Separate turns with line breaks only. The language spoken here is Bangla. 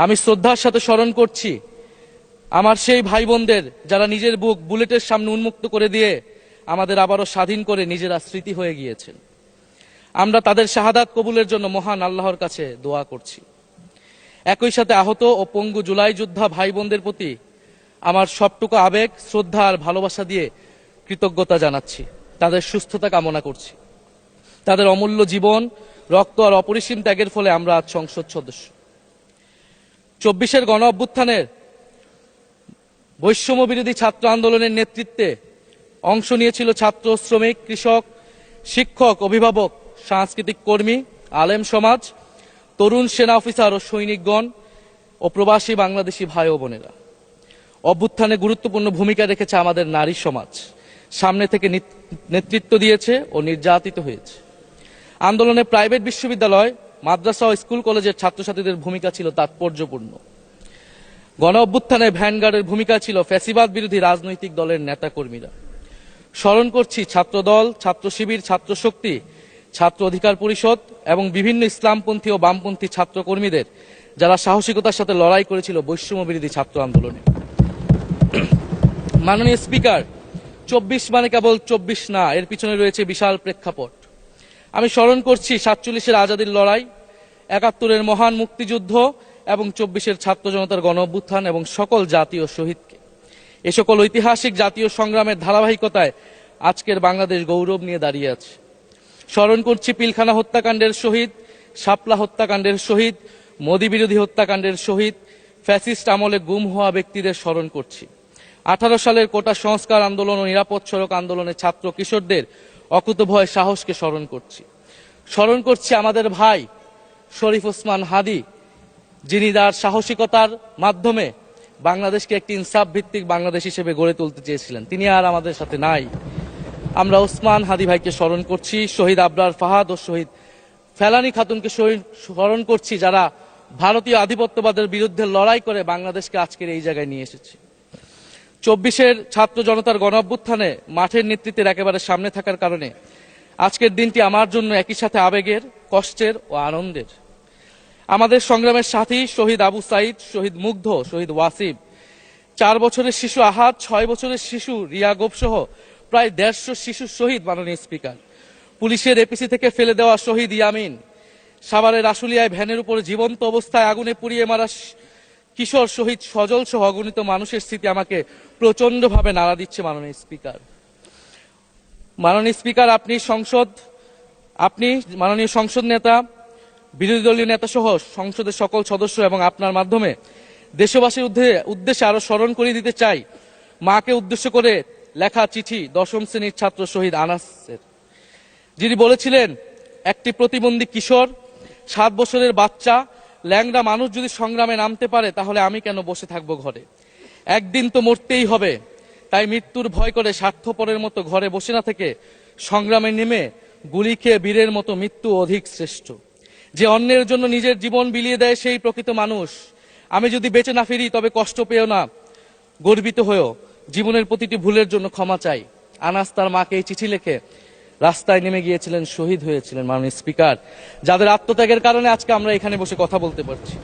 আমি শ্রদ্ধার সাথে স্মরণ করছি আমার সেই ভাই বোনদের যারা নিজের বুক বুলেটের সামনে উন্মুক্ত করে দিয়ে আমাদের আবারও স্বাধীন করে নিজেরা স্মৃতি হয়ে গিয়েছেন। আমরা তাদের শাহাদাত কবুলের জন্য মহান আল্লাহর কাছে দোয়া করছি। একই সাথে আহত ও পঙ্গু জুলাই যোদ্ধা ভাই বোনদের প্রতি আমার সবটুকু আবেগ, শ্রদ্ধা আর ভালোবাসা দিয়ে কৃতজ্ঞতা জানাচ্ছি। তাদের সুস্থতা কামনা করছি। তাদের অমূল্য জীবন, রক্ত আর অপরিসীম ত্যাগের ফলে আমরা আজ সংসদ সদস্য। 24-এর গণ অভ্যুত্থানের বৈষম্য বিরোধী ছাত্র আন্দোলনের নেতৃত্বে অংশ নিয়েছিল ছাত্র, শ্রমিক, কৃষক, শিক্ষক, অভিভাবক, সাংস্কৃতিক কর্মী, আলেম সমাজ, তরুণ সেনা অফিসার ও সৈনিকগণ ও প্রবাসী বাংলাদেশি ভাই ও বোনেরা। অভ্যুত্থানে গুরুত্বপূর্ণ ভূমিকা রেখেছে আমাদের নারী সমাজ। সামনে থেকে নেতৃত্ব দিয়েছে ও নির্যাতিত হয়েছে। আন্দোলনে প্রাইভেট বিশ্ববিদ্যালয়, মাদ্রাসা ও স্কুল কলেজের ছাত্রছাত্রীদের ভূমিকা ছিল তাৎপর্যপূর্ণ। গণ অভ্যুত্থানে ভ্যানগার্ডের ভূমিকা ছিল ফ্যাসিবাদ বিরোধী রাজনৈতিক দলের নেতাকর্মীরা। স্মরণ করছি ছাত্রদল, ছাত্র শিবির, ছাত্র শক্তি, ছাত্র অধিকার পরিষদ এবং বিভিন্ন ইসলামপন্থী ও বামপন্থী ছাত্রকর্মীদের যারা সাহসিকতার সাথে লড়াই করেছিল বৈষম্য বিরোধী ছাত্র আন্দোলনে। মাননীয় স্পিকার, 24 মানে কেবল 24 না, এর পিছনে রয়েছে বিশাল প্রেক্ষাপট। আমি স্মরণ করছি 47-এর আজাদীর লড়াই, 71-এর মহান মুক্তিযুদ্ধ এবং 24-এর ছাত্র জনতার গণ অভ্যুত্থান এবং সকল জাতীয় শহীদকে। এ সকল ঐতিহাসিক জাতীয় সংগ্রামের ধারাবাহিকতায় আজকের বাংলাদেশ গৌরব নিয়ে দাঁড়িয়ে আছে। স্মরণ করছি পিলখানা হত্যাকাণ্ডের শহীদ, শাপলা হত্যাকাণ্ডের শহীদ, মোদী বিরোধী হত্যাকাণ্ডের শহীদ, ফ্যাসিস্ট আমলে গুম হওয়া ব্যক্তিদের স্মরণ করছি। 18 সালের কোটা সংস্কার আন্দোলন ও নিরাপদ সড়ক আন্দোলনে ছাত্র কিশোরদের অকুতোভয় সাহসকে স্মরণ করছি। স্মরণ করছি আমাদের ভাই শরীফ ওসমান হাদী, যিনি তার সাহসিকতার মাধ্যমে বাংলাদেশকে একটি ইনসাফ ভিত্তিক বাংলাদেশ হিসেবে গড়ে তুলতে চেয়েছিলেন। তিনি আর আমাদের সাথে নাই। আমরা ওসমান হাদী ভাইকে স্মরণ করছি। শহীদ আবরার ফাহাদ ও শহীদ ফেলানী খাতুনকে স্মরণ করছি, যারা ভারতীয় আধিপত্যবাদের বিরুদ্ধে লড়াই করে বাংলাদেশকে আজকের এই জায়গায় নিয়ে এসেছে। 24-এর ছাত্র জনতার গণ অভ্যুত্থানে মাঠের নেতৃত্বের একেবারে সামনে থাকার কারণে আজকের দিনটি আমার জন্য একই সাথে আবেগের, কষ্টের ও আনন্দের। আমাদের সংগ্রামের সাথী শহীদ আবু সাইদ, শহীদ মুগ্ধ, শহীদ ওয়াসিব, 4 বছরের শিশু আহাদ, 6 বছরের শিশু রিয়া গোপ সহ প্রায় 150 শিশু শহীদ। মাননীয় স্পিকার, পুলিশের এপিসি থেকে ফেলে দেওয়া শহীদ ইয়ামিন, সাভারের আশুলিয়ায় ভ্যানের উপরে জীবন্ত অবস্থায় আগুনে পুড়িয়ে মারা কিশোর শহীদ সজল সহ অগণিত মানুষের স্মৃতি আমাকে প্রচন্ডভাবে নাড়া দিচ্ছে। মাননীয় স্পিকার, আপনি মাননীয় সংসদ নেতা, বিরোধী দলীয় নেতা সহ সংসদের সকল সদস্য এবং আপনার মাধ্যমে দেশবাসীর উদ্দেশ্যে আরো স্মরণ করিয়ে দিতে চাই মাকে উদ্দেশ্য করে লেখা চিঠি 10ম শ্রেণীর ছাত্র শহীদ আনাসের, যিনি বলেছিলেন, একটি প্রতিবন্ধী কিশোর, 7 বছরের বাচ্চা, ল্যাংড়া মানুষ যদি সংগ্রামে নামতে পারে তাহলে আমি কেন বসে থাকবো ঘরে? একদিন তো মরতেই হবে, তাই মৃত্যুর ভয় করে স্বার্থপরের মতো ঘরে বসে না থেকে সংগ্রামে নেমে গুলি খেয়ে বীরের মতো মৃত্যু অধিক শ্রেষ্ঠ। যে অন্যের জন্য নিজের জীবন বিলিয়ে দেয় সেই প্রকৃত মানুষ। আমি যদি বেঁচে না ফিরি তবে কষ্ট পেও না, গর্বিত হয়েও জীবনের প্রতিটি ভুলের জন্য ক্ষমা চাই। আনাস তার মাকে এই চিঠি লিখে রাস্তায় নেমে গিয়েছিলেন, শহীদ হয়েছিলেন। মাননীয় স্পিকার, যাদের আত্মত্যাগের কারণে আজকে আমরা এখানে বসে কথা বলতে পারছি।